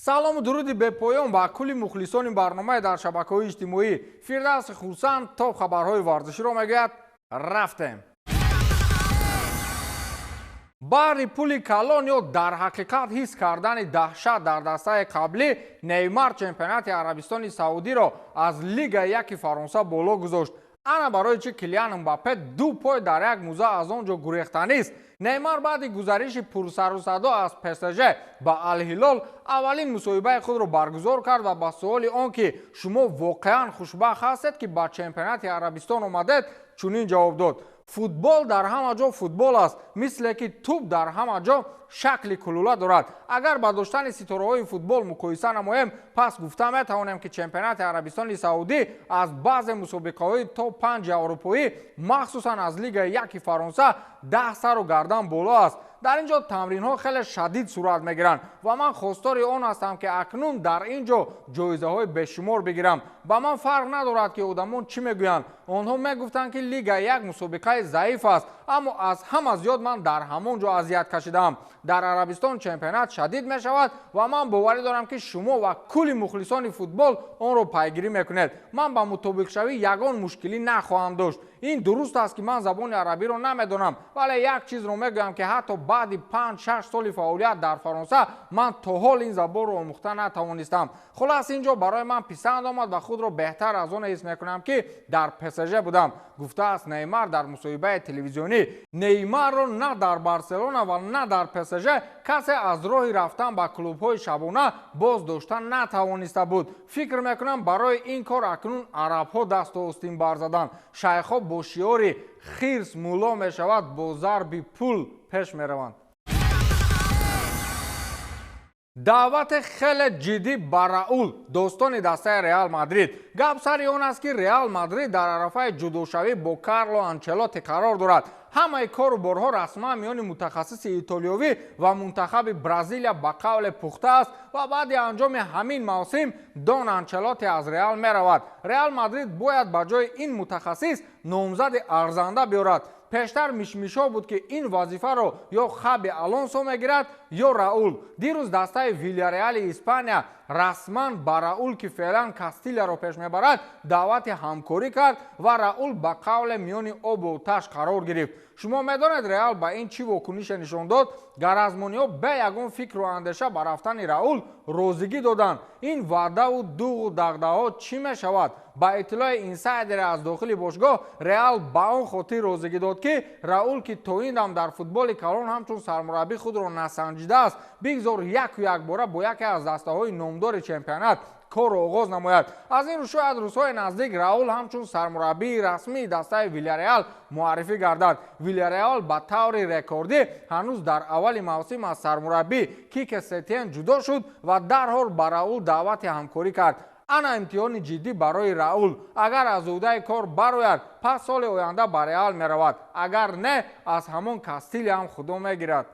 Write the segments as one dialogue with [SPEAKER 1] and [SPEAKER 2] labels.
[SPEAKER 1] салому дуруди бепоён ба кулли мухлисони барномаи дар шабакаҳои иҷтимоӣ. Фирдавси Хурсанд то хабарҳои варзиширо мегӯяд. Рафтем. баъри пули калон ё дар ҳақиқат ҳис кардани даҳшат дар дастаи қаблӣ, Неймар чемпионати Арабистони Саудиро аз Лигаи Яки Фаронса боло гузошт. ана барои чӣ Килиан Мбаппе ду пой дар як мӯза аз он ҷо гурехтанист. Неймар баъди гузариши пурсарусадо аз ПСЖ ба Ал-Ҳилол аввалин мусоҳибаи худро баргузор кард ва ба суоли он ки шумо воқеан хушбахт ҳастед ки ба чемпионати Арабистон омадед, чунин ҷавоб дод: футбол дар ҳама ҷо футбол аст, мисле ки тӯб дар ҳама ҷо шакли кулула дорад. агар ба доштани ситораҳои футбол муқоиса намоем, пас гуфта метавонем ки чемпионати Арабистони Саудӣ аз баъзе мусобиқаҳои топ 5 аврупоӣ, махсусан аз Лигаи Яки Фаронса 10 сару гардан боло аст. дар ин ҷо тамринҳо хеле шадид сурат мегиранд ва ман хостори он ҳастам ки акнун дар ин ҷо ҷоизаҳои бешумор бигирам. ба ман фарқ надорад ки одамон чӣ мегӯянд. онҳо мегуфтанд ки лига як мусобиқаи заиф аст, аммо аз ҳама зиёд ман дар ҳамон ҷо азият кашидам. дар Арабистон чемпионат шадид мешавад ва ман боварӣ дорам ки шумо ва кулли мухлисони футбол онро пайгирӣ мекунед. ман ба мутобиқшавӣ ягон мушкилӣ нахоҳам дошт. ин дуруст аст ки ман забони арабиро намедонам, вале як чизро мегӯям ки ҳатто баъди 5-6 соли фаъолият дар Фаронса ман то ҳол ин забонро омӯхта натавонистам. хулас ин ҷо барои ман писанд омад ва худро беҳтар аз он ҳис мекунам ки дар ПСЖ будам, гуфтааст Неймар дар мусоҳибаи телевизионӣ. Неймарро на дар Барселона ва на дар ПСЖ касе аз роҳи рафтан ба клубҳои шабона боз дошта натавониста буд. фикр мекунам барои ин кор акнун арабҳо дасту остин бар задан. шайхҳо бо шиори хирс мулло мешавад, бо зарби пул пеш мераванд. даъвати хеле ҷиддӣ ба Раул, достони дастаи Реал Мадрид. гап сари он аст ки Реал Мадрид дар арафаи ҷудошавӣ бо Карло Анчелоти қарор дорад. ҳамаи коруборҳо расман миёни мутахассиси итолиёвӣ ва мунтахаби Бразилия ба қавле пухта аст ва баъди анҷоми ҳамин мавсим Дон Анчелоти аз Реал меравад. Реал Мадрид бояд ба ҷои ин мутахассис номзади арзанда биёрад. пештар мишмишҳо буд ки ин вазифаро ё Хаби Алонсо мегирад ё Раул. дирӯз дастаи Вильяреали Испания расман ба Раул ки феълан Кастилияро пеш мебарад даъвати ҳамкорӣ кард ва Раул ба қавле миёни обу оташ қарор гирифт. шумо медонед Реал ба ин чӣ вокунише нишон дод? гаразмониҳо бе ягон фикру андеша ба рафтани Раул розигӣ доданд. ин ваъдаву дуғу дағдаҳо чӣ мешавад? ба иттилои инсайдере аз дохили бошгоҳ, Реал ба он хотир розигӣ дод ки Раул ки то ин дам дар футболи калон ҳамчун сармураббӣ худро насанҷидааст, бигзор яку якбора бо яке аз дастаҳои номдори чемпионат корро оғоз намояд. аз ин рӯ шояд рӯзҳои наздик Раул ҳамчун сармураббии расмии дастаи Вильяреал муаррифӣ гардад. Вильяреал ба таври рекордӣ ҳанӯз дар аввали мавсим аз сармураббӣ Кике Сетьен ҷудо шуд ва дарҳол ба Раул даъвати ҳамкорӣ кард. ана имтиҳони ҷиддӣ барои Раул. агар аз ӯҳдаи кор барояд, пас соли оянда ба Реал меравад. агар не, аз ҳамон Кастилия ҳам худо мегирад.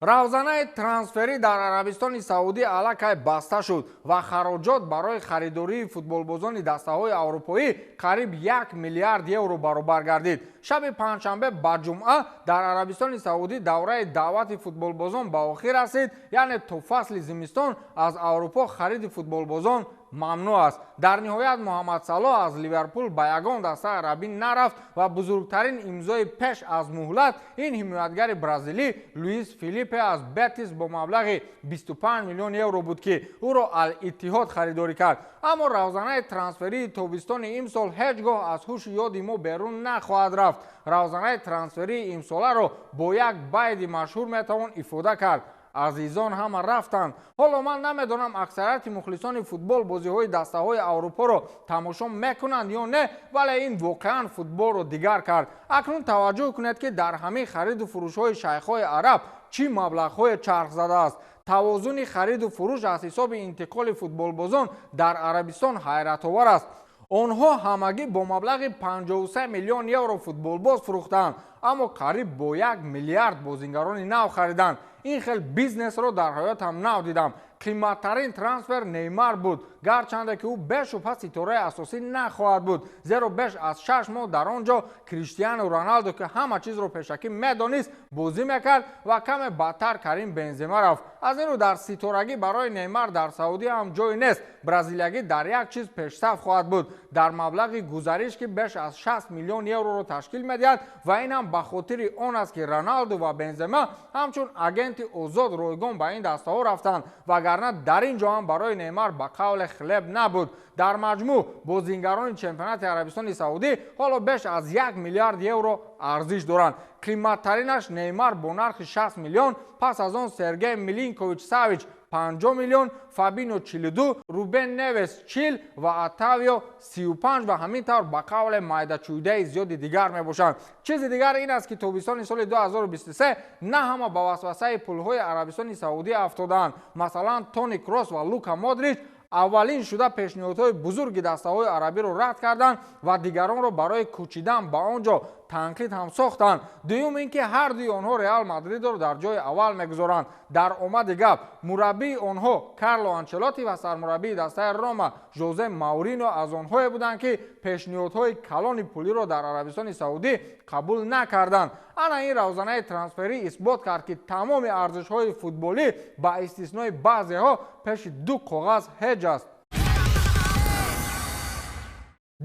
[SPEAKER 1] равзанаи трансферӣ дар Арабистони Саудӣ аллакай баста шуд ва хароҷот барои харидории футболбозони дастаҳои аврупоӣ қариб 1 миллиард евро баробар гардид. шаби панҷшанбе ба ҷумъа дар Арабистони Саудӣ давраи даъвати футболбозон ба охир расид, яъне то фасли зимистон аз Аврупо хариди футболбозон мамнӯъ аст. дар ниҳоят Муҳаммад Салоҳ аз Ливерпул ба ягон дастаи арабӣ нарафт ва бузургтарин имзои пеш аз муҳлат ин ҳимоятгари бразилӣ Луис Филиппе аз Бетис бо маблағи 25 миллион евро буд ки ӯро Ал-Иттиҳод харидорӣ кард. аммо равзанаи трансферии тобистони имсол ҳеҷ гоҳ аз ҳуши ёди мо берун нахоҳад рафт. равзанаи трансферии имсоларо бо як байди машҳур метавон ифода кард: азизон ҳама рафтанд. ҳоло ман намедонам аксарияти мухлисони футбол бозиҳои дастаҳои аврупоро тамошо мекунанд ё не, вале ин воқеан футболро дигар кард. акнун таваҷҷӯҳ кунед ки дар ҳамин хариду фурӯшҳои шайхҳои араб чӣ маблағҳое чарх задааст. тавозуни хариду фурӯш аз ҳисоби интиқоли футболбозон дар Арабистон ҳайратовар аст. онҳо ҳамагӣ бо маблағи 53 миллион евро футболбоз фурӯхтанд, аммо қариб бо 1 миллиард бозингарони нав хариданд. ин хел бизнесро дар ҳаётам нав дидам. қиматтарин трансфер Неймар буд, гарчанде ки ӯ бешубҳа ситораи асосӣ нахоҳад буд, зеро беш аз 6 моҳ дар он ҷо Криштиану Роналдо ки ҳама чизро пешакӣ медонист бозӣ мекард ва каме бадтар Карим Бензема рафт. Аз ин рӯ дар ситорагӣ барои Неймар дар Саудия ҳам ҷой нест. Бразилиягӣ дар як чиз пешсаф хоҳад буд, дар маблағи гузариш ки беш аз 60 миллион евроро ташкил медиҳад ва ин ҳам ба хотири он аст ки Роналдо ва Бензема ҳамчун агенти озод ройгон ба ин дастаҳо рафтанд, вагарна дар ин ҷо ҳам барои Неймар ба қавле хлеб набуд. дар маҷмӯъ бозингарони чемпионати Арабистони Саудӣ ҳоло беш аз 1 миллиард евро арзиш доранд. қиматтаринаш Неймар бо нархи 60 миллион, пас аз он Сергей Милинкович-Савич 50 миллион, Фабино 42, Рубен Невес 40 ва Атавио 35 ва ҳамин тавр ба қавле майдачӯйдаи зиёди дигар мебошанд. чизи дигар ин аст ки тобистони соли 2023 на ҳама ба васвасаи пулҳои Арабистони Саудӣ афтодаанд. Масалан Тони Кросс ва Лука Модрич аввалин шуда пешниҳодҳои бузурги дастаҳои арабиро рад карданд ва дигаронро барои кӯчидан ба он ҷо танқид ҳам сохтанд. дуюм ин ки ҳар дуи онҳо Реал Мадридро дар ҷои аввал мегузоранд. дар омади гап мураббии онҳо Карло Анчелоти ва сармураббии дастаи Рома Жозе Маурино аз онҳое буданд ки пешниҳодҳои калони пулиро дар Арабистони Саудӣ қабул накарданд. ана ин равзанаи трансферӣ исбот кард ки тамоми арзишҳои футболӣ ба истиснои баъзеҳо пеши ду коғаз ҳеҷ аст.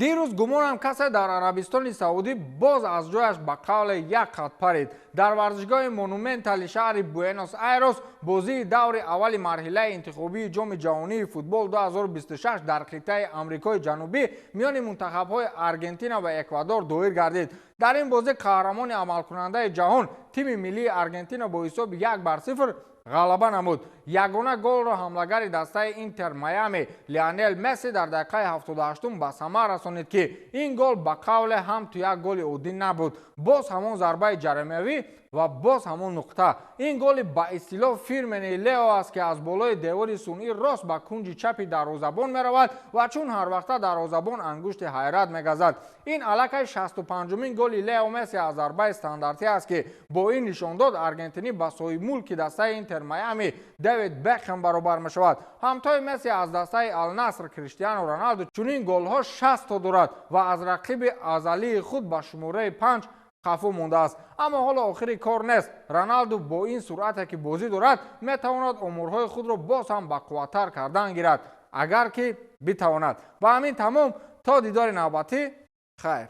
[SPEAKER 1] дирӯз гумонам касе дар Арабистони Саудӣ боз аз ҷояш ба қавле як қад парид. дар варзишгоҳи Монументали шаҳри Буэнос Айрес бозии даври аввали марҳилаи интихобии ҷоми ҷаҳонии футбол 2026 дар қитъаи Амрикои ҷанубӣ миёни мунтахабҳои Аргентина ва Эквадор доир гардид. дар ин бозӣ қаҳрамони амалкунандаи ҷаҳон тими миллии Аргентина бо ҳисоби 1-0 ғалаба намуд. ягона голро ҳамлагари дастаи Интер Майами Лионел Месси дар дақиқаи 78 ба сама расонид ки ин гол ба қавле ҳам ту як голи оддӣ набуд. боз ҳамон зарбаи ҷаримавӣ ва боз ҳамон нуқта. ин голи ба истилоҳ Фирмени Лео аст ки аз болои девори сунъӣ рост ба кунҷи чапи дарвозабон меравад ва чун ҳарвақта дарвозабон ангушти ҳайрат мегазад. ин аллакай 65-умин голи Лео Месси аз зарбаи стандартӣ аст ки бо ин нишондод аргентинӣ ба соҳибмулки дастаи Интер Майами Дэвид Бекхэм баробар мешавад. ҳамтои Месси аз дастаи Ал-Наср Криштиану Роналду чунин голҳо 60 та дорад ва аз рақиби азалии худ ба шумораи 5 хафу мондааст. аммо ҳоло охири кор нест. Роналду бо ин суръате ки бозӣ дорад метавонад омурҳои худро боз ҳам ба қувваттар кардан гирад, агар ки битавонад. ба ҳамин тамом то дидори навбатӣ хайр.